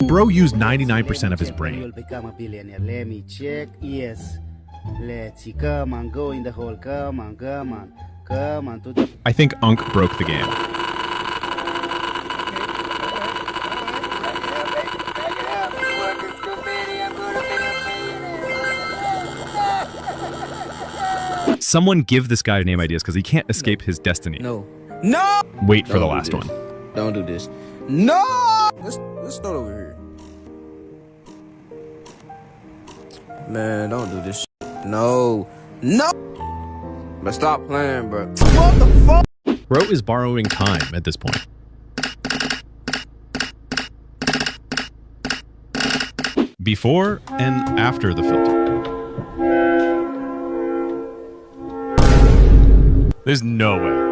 Bro used 99% of his brain. You'll become a billionaire. Let me check. Yes. Let's see. Come on, go in the hole. Come on, come on. Come on to the... I think Unk broke the game. Someone give this guy name ideas because he can't escape his destiny. No. No! Wait for the last one. Don't do this. No! Let's start over here. Man, don't do this shit. No. No! But stop playing, bro. What the fuck? Bro is borrowing time at this point. Before and after the filter. There's no way.